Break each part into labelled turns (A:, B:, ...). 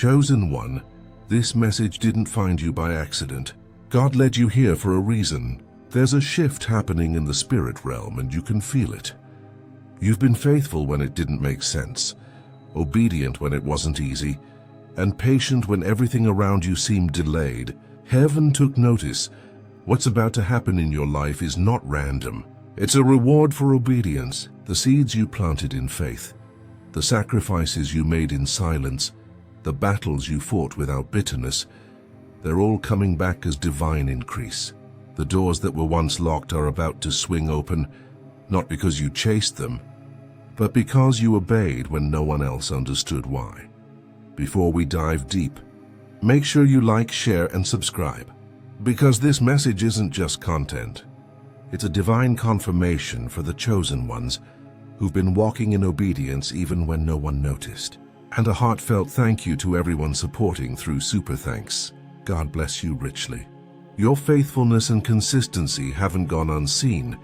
A: Chosen one, this message didn't find you by accident. God led you here for a reason. There's a shift happening in the spirit realm and you can feel it. You've been faithful when it didn't make sense, obedient when it wasn't easy, and patient when everything around you seemed delayed. Heaven took notice. What's about to happen in your life is not random. It's a reward for obedience, the seeds you planted in faith, the sacrifices you made in silence, the battles you fought without bitterness. They're all coming back as divine increase. The doors that were once locked are about to swing open, not because you chased them, but because you obeyed when no one else understood why. Before we dive deep, make sure you like, share, and subscribe, because this message isn't just content. It's a divine confirmation for the chosen ones who've been walking in obedience even when no one noticed. And a heartfelt thank you to everyone supporting through Super Thanks. God bless you richly. Your faithfulness and consistency haven't gone unseen.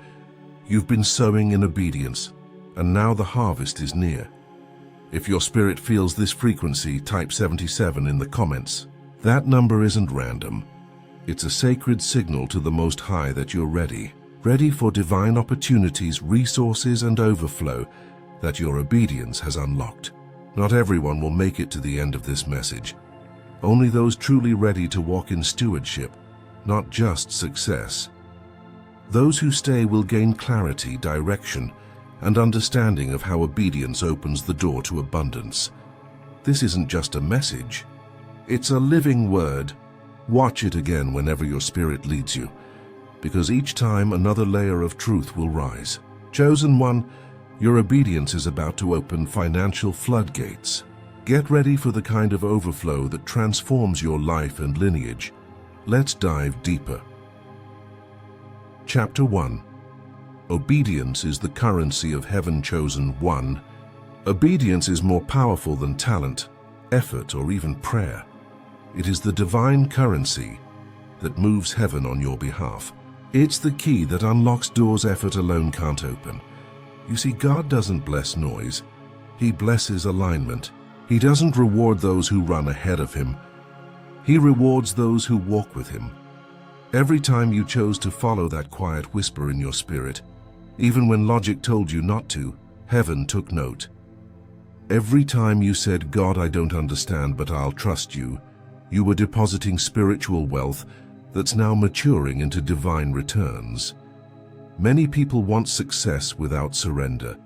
A: You've been sowing in obedience, and now the harvest is near. If your spirit feels this frequency, type 77 in the comments. That number isn't random. It's a sacred signal to the Most High that you're ready for divine opportunities, resources, and overflow that your obedience has unlocked. Not everyone will make it to the end of this message. Only those truly ready to walk in stewardship, not just success. Those who stay will gain clarity, direction, and understanding of how obedience opens the door to abundance. This isn't just a message. It's a living word. Watch it again whenever your spirit leads you, because each time another layer of truth will rise. Chosen one, your obedience is about to open financial floodgates. Get ready for the kind of overflow that transforms your life and lineage. Let's dive deeper. Chapter 1. Obedience is the currency of heaven. Chosen one. Obedience is more powerful than talent, effort, or even prayer. It is the divine currency that moves heaven on your behalf. It's the key that unlocks doors effort alone can't open. You see, God doesn't bless noise. He blesses alignment. He doesn't reward those who run ahead of him. He rewards those who walk with him. Every time you chose to follow that quiet whisper in your spirit, even when logic told you not to, heaven took note. Every time you said, God, I don't understand, but I'll trust you, you were depositing spiritual wealth that's now maturing into divine returns. Many people want success without surrender.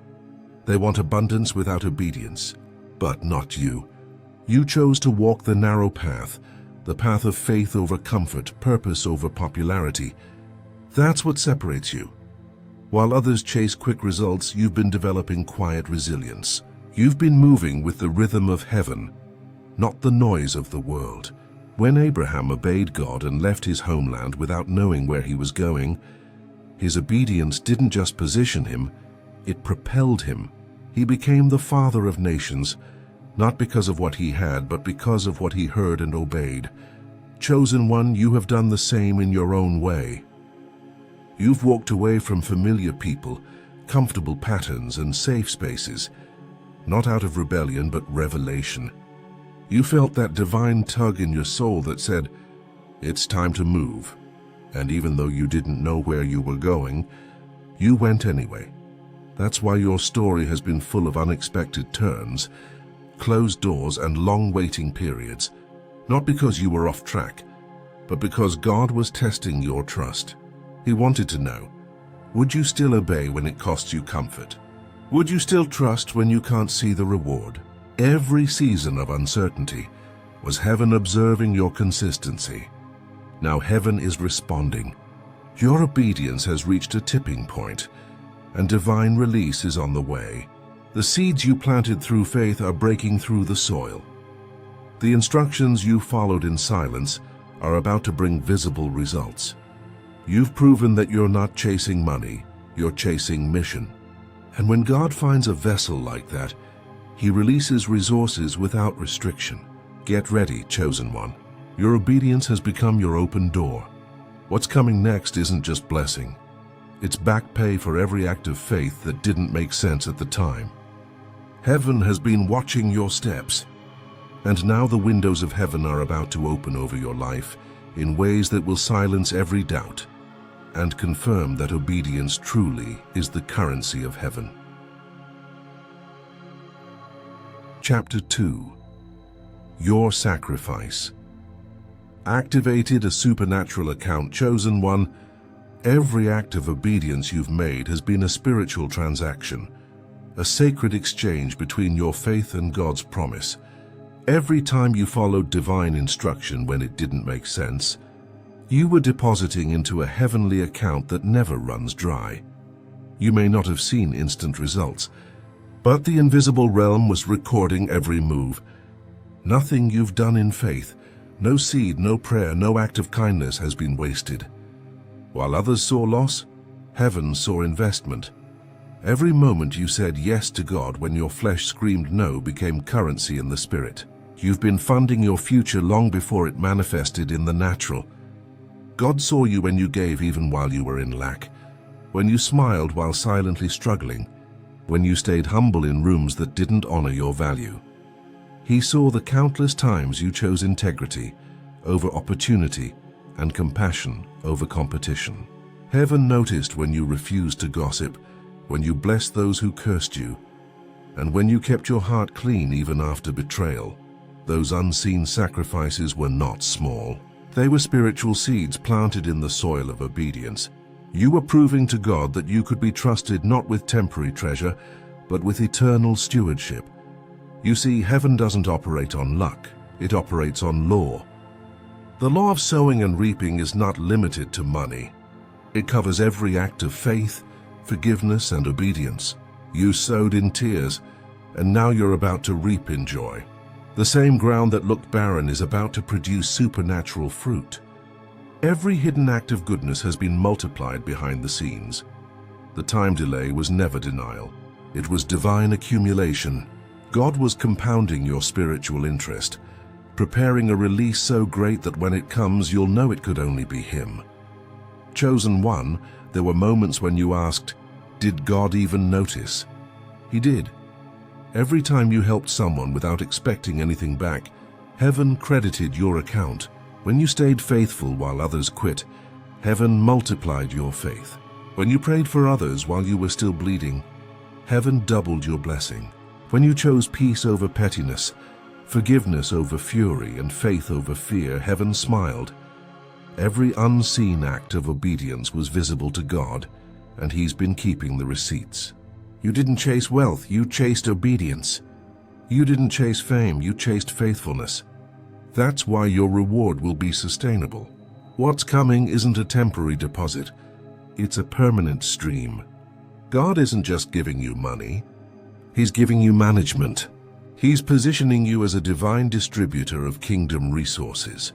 A: They want abundance without obedience, but not you. You chose to walk the narrow path, the path of faith over comfort, purpose over popularity. That's what separates you. While others chase quick results, you've been developing quiet resilience. You've been moving with the rhythm of heaven, not the noise of the world. When Abraham obeyed God and left his homeland without knowing where he was going, his obedience didn't just position him, it propelled him. He became the father of nations, not because of what he had, but because of what he heard and obeyed. Chosen one, you have done the same in your own way. You've walked away from familiar people, comfortable patterns, and safe spaces, not out of rebellion, but revelation. You felt that divine tug in your soul that said, it's time to move. And even though you didn't know where you were going, you went anyway. That's why your story has been full of unexpected turns, closed doors, and long waiting periods. Not because you were off track, but because God was testing your trust. He wanted to know, would you still obey when it costs you comfort? Would you still trust when you can't see the reward? Every season of uncertainty was heaven observing your consistency. Now heaven is responding. Your obedience has reached a tipping point, and divine release is on the way. The seeds you planted through faith are breaking through the soil. The instructions you followed in silence are about to bring visible results. You've proven that you're not chasing money, you're chasing mission. And when God finds a vessel like that, He releases resources without restriction. Get ready, chosen one. Your obedience has become your open door. What's coming next isn't just blessing. It's back pay for every act of faith that didn't make sense at the time. Heaven has been watching your steps. And now the windows of heaven are about to open over your life in ways that will silence every doubt and confirm that obedience truly is the currency of heaven. Chapter 2. Your Sacrifice. Activated a supernatural account, ChosenOne. Every act of obedience you've made has been a spiritual transaction, a sacred exchange between your faith and God's promise. Every time you followed divine instruction when it didn't make sense, you were depositing into a heavenly account that never runs dry. You may not have seen instant results, but the invisible realm was recording every move. Nothing you've done in faith, no seed, no prayer, no act of kindness has been wasted. While others saw loss, heaven saw investment. Every moment you said yes to God when your flesh screamed no became currency in the spirit. You've been funding your future long before it manifested in the natural. God saw you when you gave even while you were in lack, when you smiled while silently struggling, when you stayed humble in rooms that didn't honor your value. He saw the countless times you chose integrity over opportunity and compassion over competition. Heaven noticed when you refused to gossip, when you blessed those who cursed you, and when you kept your heart clean even after betrayal. Those unseen sacrifices were not small. They were spiritual seeds planted in the soil of obedience. You were proving to God that you could be trusted not with temporary treasure, but with eternal stewardship. You see, heaven doesn't operate on luck, it operates on law. The law of sowing and reaping is not limited to money. It covers every act of faith, forgiveness, and obedience. You sowed in tears, and now you're about to reap in joy. The same ground that looked barren is about to produce supernatural fruit. Every hidden act of goodness has been multiplied behind the scenes. The time delay was never denial. It was divine accumulation. God was compounding your spiritual interest, preparing a release so great that when it comes, you'll know it could only be Him. ChosenOne, there were moments when you asked, did God even notice? He did. Every time you helped someone without expecting anything back, heaven credited your account. When you stayed faithful while others quit, heaven multiplied your faith. When you prayed for others while you were still bleeding, heaven doubled your blessing. When you chose peace over pettiness, forgiveness over fury, and faith over fear, heaven smiled. Every unseen act of obedience was visible to God, and He's been keeping the receipts. You didn't chase wealth, you chased obedience. You didn't chase fame, you chased faithfulness. That's why your reward will be sustainable. What's coming isn't a temporary deposit, it's a permanent stream. God isn't just giving you money, He's giving you management. He's positioning you as a divine distributor of kingdom resources.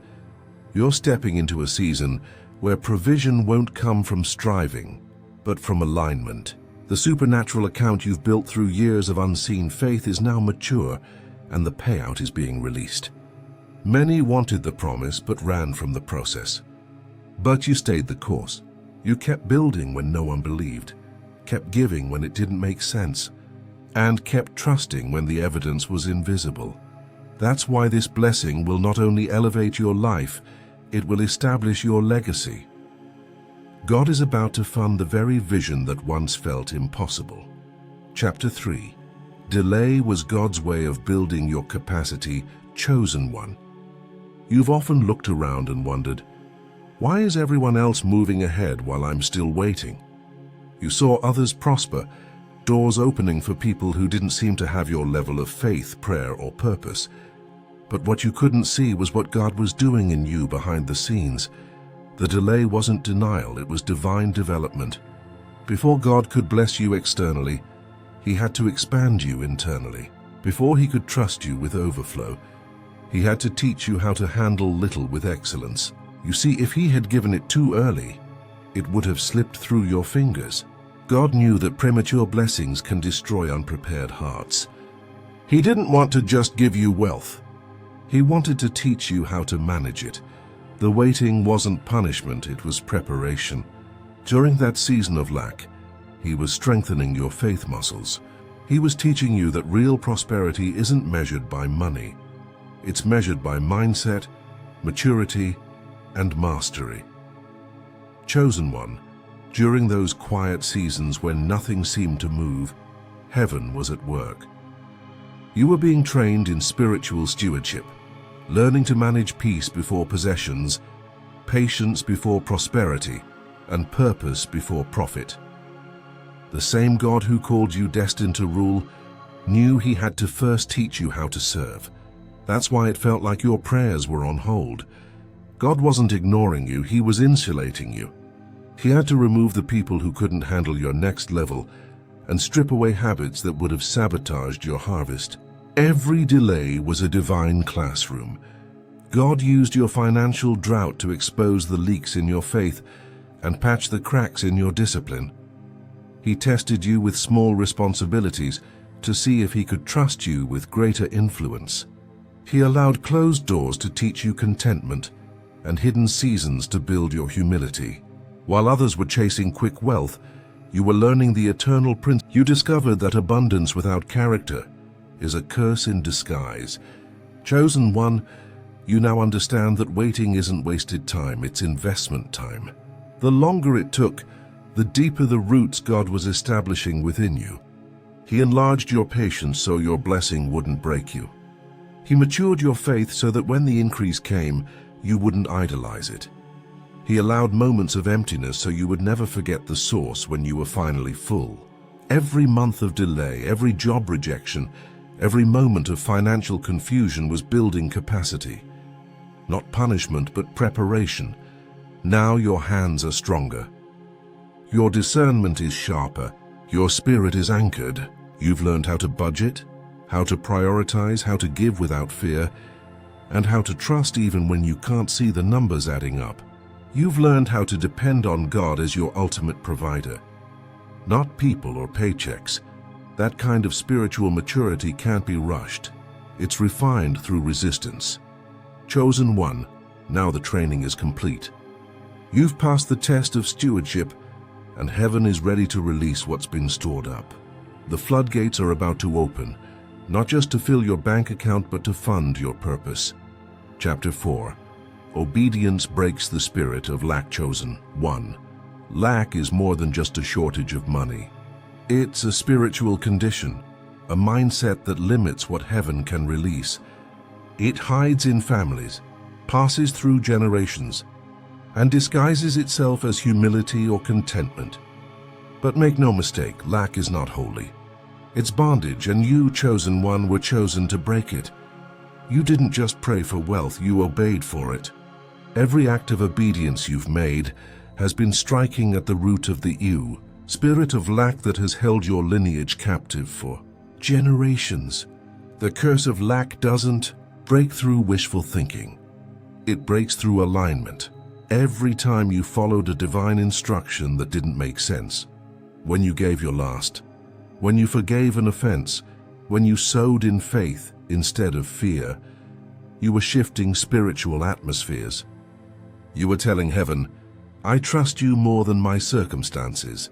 A: You're stepping into a season where provision won't come from striving, but from alignment. The supernatural account you've built through years of unseen faith is now mature, and the payout is being released. Many wanted the promise but ran from the process. But you stayed the course. You kept building when no one believed, kept giving when it didn't make sense, and kept trusting when the evidence was invisible. That's why this blessing will not only elevate your life, it will establish your legacy. God is about to fund the very vision that once felt impossible. Chapter 3. Delay was God's way of building your capacity, ChosenOne. You've often looked around and wondered, why is everyone else moving ahead while I'm still waiting? You saw others prosper, doors opening for people who didn't seem to have your level of faith, prayer, or purpose. But what you couldn't see was what God was doing in you behind the scenes. The delay wasn't denial, it was divine development. Before God could bless you externally, He had to expand you internally. Before He could trust you with overflow, He had to teach you how to handle little with excellence. You see, if He had given it too early, it would have slipped through your fingers. God knew that premature blessings can destroy unprepared hearts. He didn't want to just give you wealth. He wanted to teach you how to manage it. The waiting wasn't punishment, it was preparation. During that season of lack, He was strengthening your faith muscles. He was teaching you that real prosperity isn't measured by money. It's measured by mindset, maturity, and mastery. Chosen one, during those quiet seasons when nothing seemed to move, heaven was at work. You were being trained in spiritual stewardship, learning to manage peace before possessions, patience before prosperity, and purpose before profit. The same God who called you destined to rule knew he had to first teach you how to serve. That's why it felt like your prayers were on hold. God wasn't ignoring you, he was insulating you. He had to remove the people who couldn't handle your next level and strip away habits that would have sabotaged your harvest. Every delay was a divine classroom. God used your financial drought to expose the leaks in your faith and patch the cracks in your discipline. He tested you with small responsibilities to see if he could trust you with greater influence. He allowed closed doors to teach you contentment and hidden seasons to build your humility. While others were chasing quick wealth, you were learning the eternal principle. You discovered that abundance without character is a curse in disguise. Chosen one, you now understand that waiting isn't wasted time, it's investment time. The longer it took, the deeper the roots God was establishing within you. He enlarged your patience so your blessing wouldn't break you. He matured your faith so that when the increase came, you wouldn't idolize it. He allowed moments of emptiness so you would never forget the source when you were finally full. Every month of delay, every job rejection, every moment of financial confusion was building capacity. Not punishment, but preparation. Now your hands are stronger. Your discernment is sharper. Your spirit is anchored. You've learned how to budget, how to prioritize, how to give without fear, and how to trust even when you can't see the numbers adding up. You've learned how to depend on God as your ultimate provider, not people or paychecks. That kind of spiritual maturity can't be rushed. It's refined through resistance. Chosen one, now the training is complete. You've passed the test of stewardship, and heaven is ready to release what's been stored up. The floodgates are about to open, not just to fill your bank account, but to fund your purpose. Chapter 4. Obedience breaks the spirit of lack. Chosen one. Lack is more than just a shortage of money. It's a spiritual condition, a mindset that limits what heaven can release. It hides in families, passes through generations, and disguises itself as humility or contentment. But make no mistake, lack is not holy. It's bondage, and you, chosen one, were chosen to break it. You didn't just pray for wealth, you obeyed for it. Every act of obedience you've made has been striking at the root of the spirit of lack that has held your lineage captive for generations. The curse of lack doesn't break through wishful thinking. It breaks through alignment. Every time you followed a divine instruction that didn't make sense, when you gave your last, when you forgave an offense, when you sowed in faith instead of fear, you were shifting spiritual atmospheres. You were telling heaven, I trust you more than my circumstances.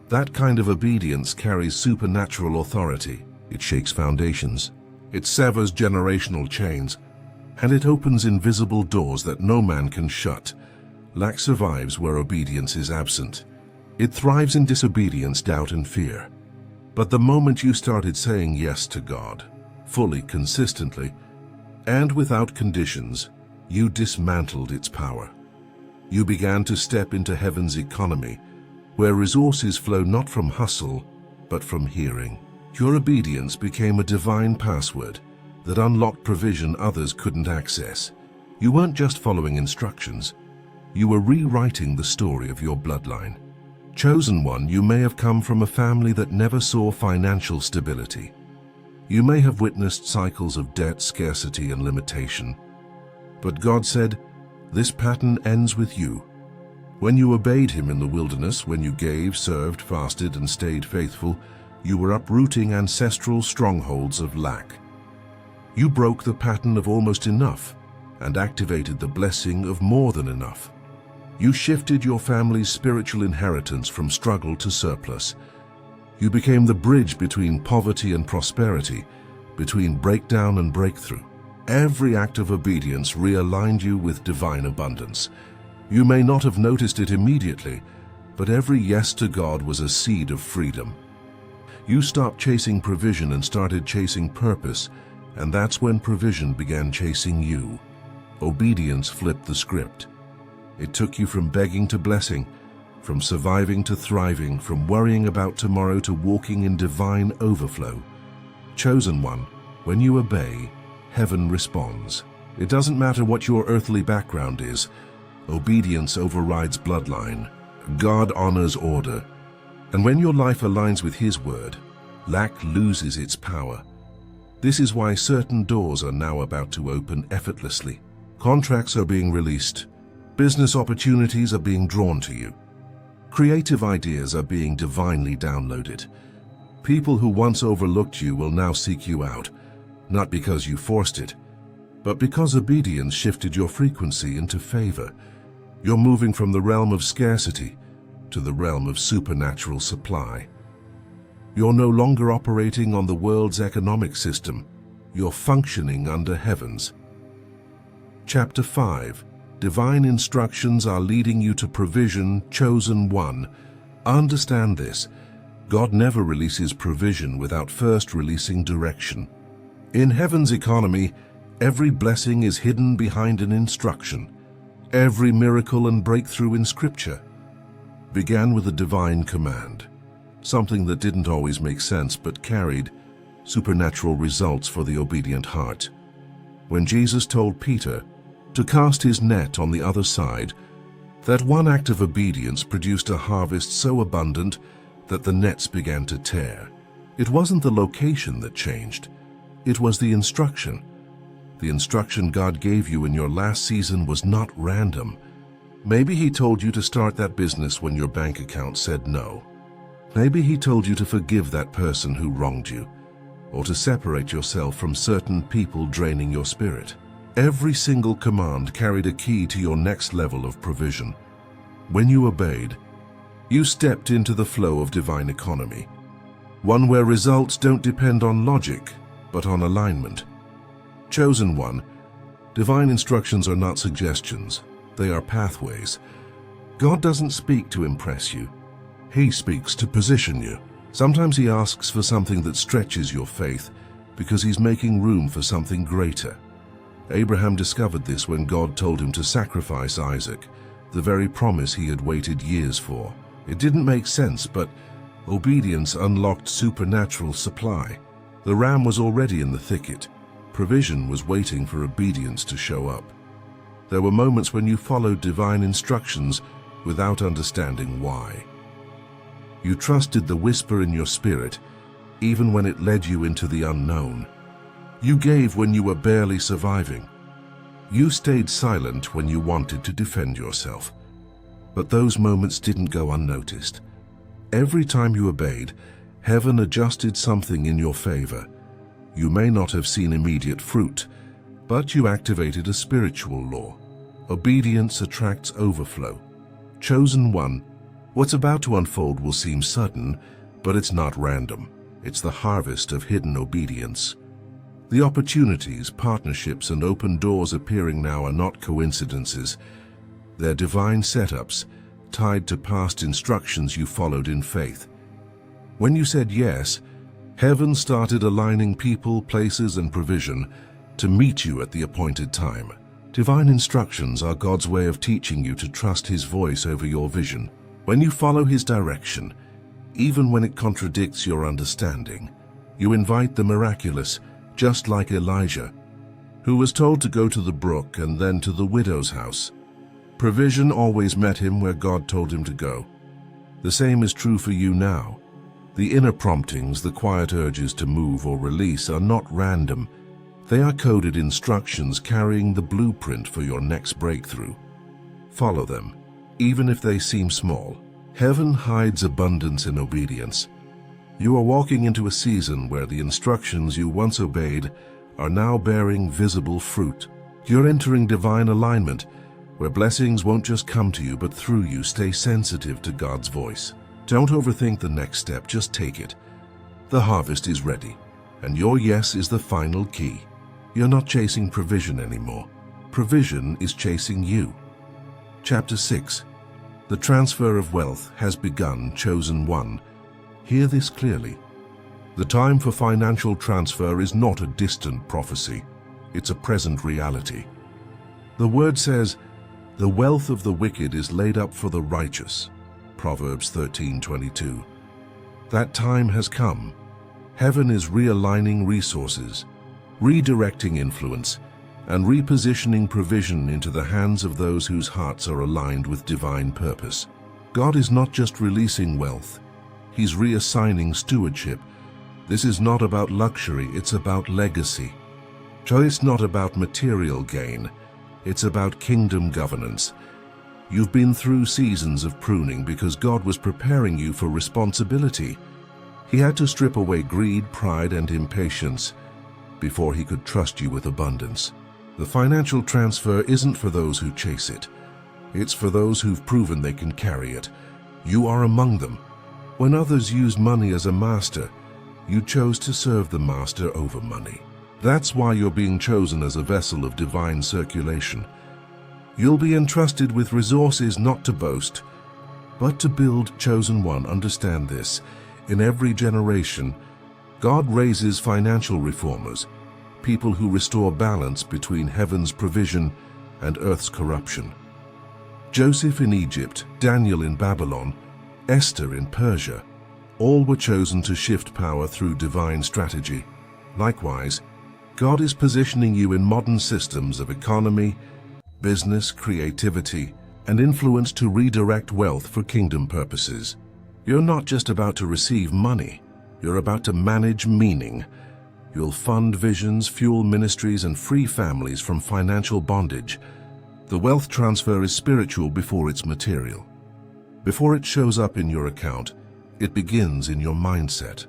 A: That kind of obedience carries supernatural authority. It shakes foundations. It severs generational chains, and it opens invisible doors that no man can shut. Lack survives where obedience is absent. It thrives in disobedience, doubt, and fear. But the moment you started saying yes to God, fully, consistently, and without conditions, you dismantled its power. You began to step into heaven's economy, where resources flow not from hustle, but from hearing. Your obedience became a divine password that unlocked provision others couldn't access. You weren't just following instructions, you were rewriting the story of your bloodline. Chosen one, you may have come from a family that never saw financial stability. You may have witnessed cycles of debt, scarcity, and limitation. But God said, this pattern ends with you. When you obeyed him in the wilderness, when you gave, served, fasted, and stayed faithful, you were uprooting ancestral strongholds of lack. You broke the pattern of almost enough and activated the blessing of more than enough. You shifted your family's spiritual inheritance from struggle to surplus. You became the bridge between poverty and prosperity, between breakdown and breakthrough. Every act of obedience realigned you with divine abundance. You may not have noticed it immediately, but every yes to God was a seed of freedom. You stopped chasing provision and started chasing purpose, and that's when provision began chasing you. Obedience flipped the script. It took you from begging to blessing, from surviving to thriving, from worrying about tomorrow to walking in divine overflow. Chosen one, when you obey, heaven responds. It doesn't matter what your earthly background is. Obedience overrides bloodline. God honors order. And when your life aligns with His word, lack loses its power. This is why certain doors are now about to open effortlessly. Contracts are being released. Business opportunities are being drawn to you. Creative ideas are being divinely downloaded. People who once overlooked you will now seek you out, not because you forced it, but because obedience shifted your frequency into favor. You're moving from the realm of scarcity to the realm of supernatural supply. You're no longer operating on the world's economic system. You're functioning under heaven's. Chapter 5. Divine instructions are leading you to provision, chosen one. Understand this. God never releases provision without first releasing direction. In heaven's economy, every blessing is hidden behind an instruction. Every miracle and breakthrough in Scripture began with a divine command, something that didn't always make sense but carried supernatural results for the obedient heart. When Jesus told Peter to cast his net on the other side, that one act of obedience produced a harvest so abundant that the nets began to tear. It wasn't the location that changed, it was the instruction. The instruction God gave you in your last season was not random. Maybe He told you to start that business when your bank account said no. Maybe He told you to forgive that person who wronged you, or to separate yourself from certain people draining your spirit. Every single command carried a key to your next level of provision. When you obeyed, you stepped into the flow of divine economy, one where results don't depend on logic, but on alignment. Chosen one, divine instructions are not suggestions, they are pathways. God doesn't speak to impress you. He speaks to position you. Sometimes He asks for something that stretches your faith, because He's making room for something greater. Abraham discovered this when God told him to sacrifice Isaac, the very promise he had waited years for. It didn't make sense, but obedience unlocked supernatural supply. The ram was already in the thicket. Provision was waiting for obedience to show up. There were moments when you followed divine instructions without understanding why. You trusted the whisper in your spirit, even when it led you into the unknown. You gave when you were barely surviving. You stayed silent when you wanted to defend yourself. But those moments didn't go unnoticed. Every time you obeyed, heaven adjusted something in your favor. You may not have seen immediate fruit, but you activated a spiritual law. Obedience attracts overflow. Chosen one, what's about to unfold will seem sudden, but it's not random. It's the harvest of hidden obedience. The opportunities, partnerships, and open doors appearing now are not coincidences. They're divine setups, tied to past instructions you followed in faith. When you said yes, heaven started aligning people, places, and provision to meet you at the appointed time. Divine instructions are God's way of teaching you to trust His voice over your vision. When you follow His direction, even when it contradicts your understanding, you invite the miraculous, just like Elijah, who was told to go to the brook and then to the widow's house. Provision always met him where God told him to go. The same is true for you now. The inner promptings, the quiet urges to move or release, are not random. They are coded instructions carrying the blueprint for your next breakthrough. Follow them, even if they seem small. Heaven hides abundance in obedience. You are walking into a season where the instructions you once obeyed are now bearing visible fruit. You're entering divine alignment, where blessings won't just come to you, but through you. Stay sensitive to God's voice. Don't overthink the next step, just take it. The harvest is ready, and your yes is the final key. You're not chasing provision anymore. Provision is chasing you. Chapter 6. The transfer of wealth has begun, ChosenOne. Hear this clearly. The time for financial transfer is not a distant prophecy. It's a present reality. The word says, "The wealth of the wicked is laid up for the righteous." Proverbs 13:22. That time has come. Heaven is realigning resources, redirecting influence, and repositioning provision into the hands of those whose hearts are aligned with divine purpose. God is not just releasing wealth, He's reassigning stewardship. This is not about luxury, it's about legacy. So it's not about material gain, it's about kingdom governance. You've been through seasons of pruning because God was preparing you for responsibility. He had to strip away greed, pride, and impatience before He could trust you with abundance. The financial transfer isn't for those who chase it. It's for those who've proven they can carry it. You are among them. When others used money as a master, you chose to serve the master over money. That's why you're being chosen as a vessel of divine circulation. You'll be entrusted with resources not to boast, but to build. ChosenOne, understand this. In every generation, God raises financial reformers, people who restore balance between heaven's provision and earth's corruption. Joseph in Egypt, Daniel in Babylon, Esther in Persia, all were chosen to shift power through divine strategy. Likewise, God is positioning you in modern systems of economy, business, creativity, and influence to redirect wealth for kingdom purposes. You're not just about to receive money, you're about to manage meaning. You'll fund visions, fuel ministries, and free families from financial bondage. The wealth transfer is spiritual before it's material. Before it shows up in your account, it begins in your mindset.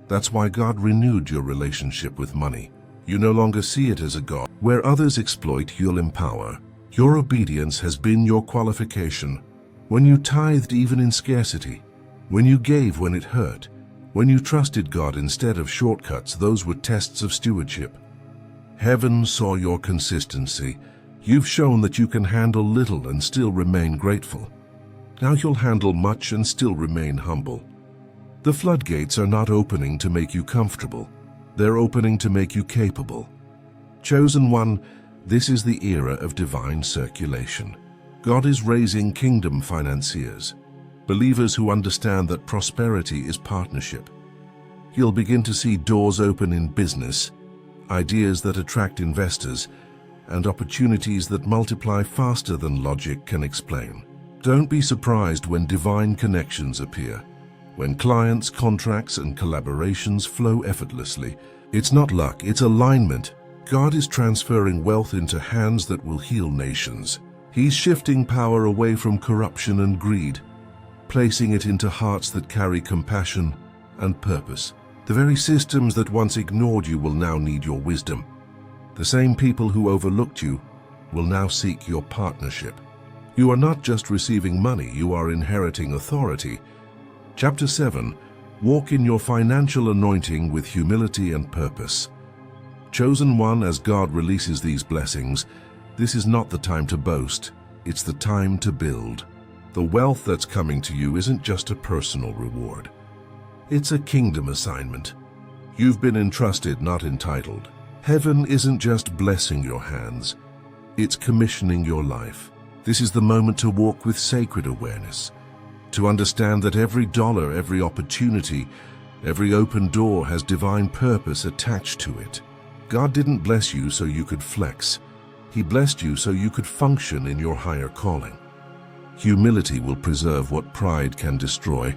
A: That's why God renewed your relationship with money. You no longer see it as a god. Where others exploit, you'll empower. Your obedience has been your qualification. When you tithed even in scarcity, when you gave when it hurt, when you trusted God instead of shortcuts, those were tests of stewardship. Heaven saw your consistency. You've shown that you can handle little and still remain grateful. Now you'll handle much and still remain humble. The floodgates are not opening to make you comfortable. They're opening to make you capable. ChosenOne, this is the era of divine circulation. God is raising kingdom financiers, believers who understand that prosperity is partnership. You'll begin to see doors open in business, ideas that attract investors, and opportunities that multiply faster than logic can explain. Don't be surprised when divine connections appear. When clients, contracts, and collaborations flow effortlessly, it's not luck, it's alignment. God is transferring wealth into hands that will heal nations. He's shifting power away from corruption and greed, placing it into hearts that carry compassion and purpose. The very systems that once ignored you will now need your wisdom. The same people who overlooked you will now seek your partnership. You are not just receiving money, you are inheriting authority. Chapter 7. Walk in your financial anointing with humility and purpose. ChosenOne, as God releases these blessings, this is not the time to boast, it's the time to build. The wealth that's coming to you isn't just a personal reward. It's a kingdom assignment. You've been entrusted, not entitled. Heaven isn't just blessing your hands, it's commissioning your life. This is the moment to walk with sacred awareness, to understand that every dollar, every opportunity, every open door has divine purpose attached to it. God didn't bless you so you could flex. He blessed you so you could function in your higher calling. Humility will preserve what pride can destroy.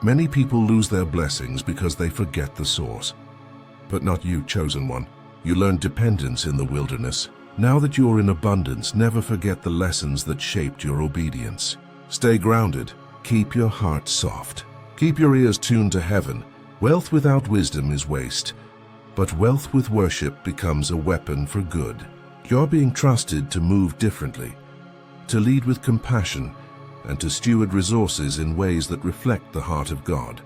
A: Many people lose their blessings because they forget the source. But not you, ChosenOne. You learned dependence in the wilderness. Now that you're in abundance, never forget the lessons that shaped your obedience. Stay grounded. Keep your heart soft. Keep your ears tuned to heaven. Wealth without wisdom is waste, but wealth with worship becomes a weapon for good. You're being trusted to move differently, to lead with compassion, and to steward resources in ways that reflect the heart of God.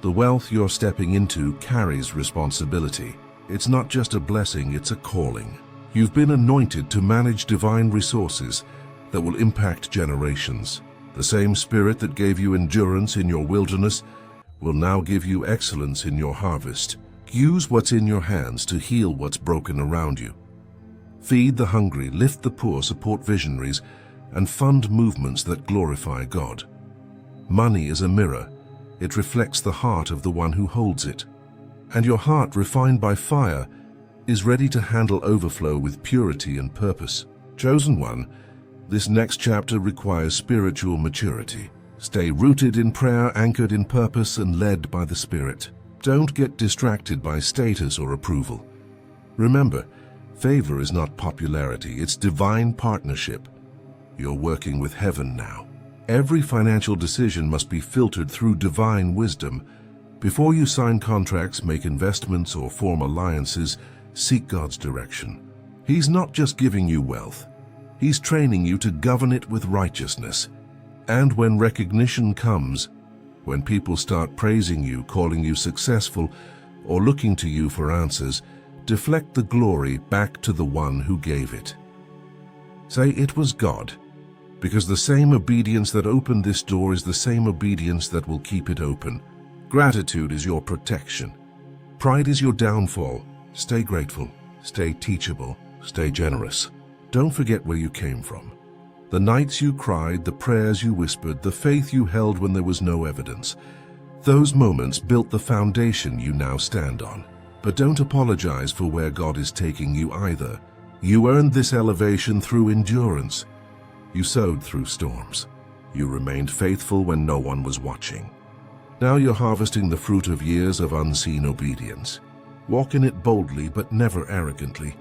A: The wealth you're stepping into carries responsibility. It's not just a blessing, it's a calling. You've been anointed to manage divine resources that will impact generations. The same Spirit that gave you endurance in your wilderness will now give you excellence in your harvest. Use what's in your hands to heal what's broken around you. Feed the hungry, lift the poor, support visionaries, and fund movements that glorify God. Money is a mirror. It reflects the heart of the one who holds it. And your heart, refined by fire, is ready to handle overflow with purity and purpose. Chosen One, this next chapter requires spiritual maturity. Stay rooted in prayer, anchored in purpose, and led by the Spirit. Don't get distracted by status or approval. Remember, favor is not popularity, it's divine partnership. You're working with heaven now. Every financial decision must be filtered through divine wisdom. Before you sign contracts, make investments, or form alliances, seek God's direction. He's not just giving you wealth. He's training you to govern it with righteousness. And when recognition comes, when people start praising you, calling you successful, or looking to you for answers, deflect the glory back to the one who gave it. Say, "It was God," because the same obedience that opened this door is the same obedience that will keep it open. Gratitude is your protection. Pride is your downfall. Stay grateful, stay teachable, stay generous. Don't forget where you came from. The nights you cried, the prayers you whispered, the faith you held when there was no evidence. Those moments built the foundation you now stand on. But don't apologize for where God is taking you either. You earned this elevation through endurance. You sowed through storms. You remained faithful when no one was watching. Now you're harvesting the fruit of years of unseen obedience. Walk in it boldly, but never arrogantly.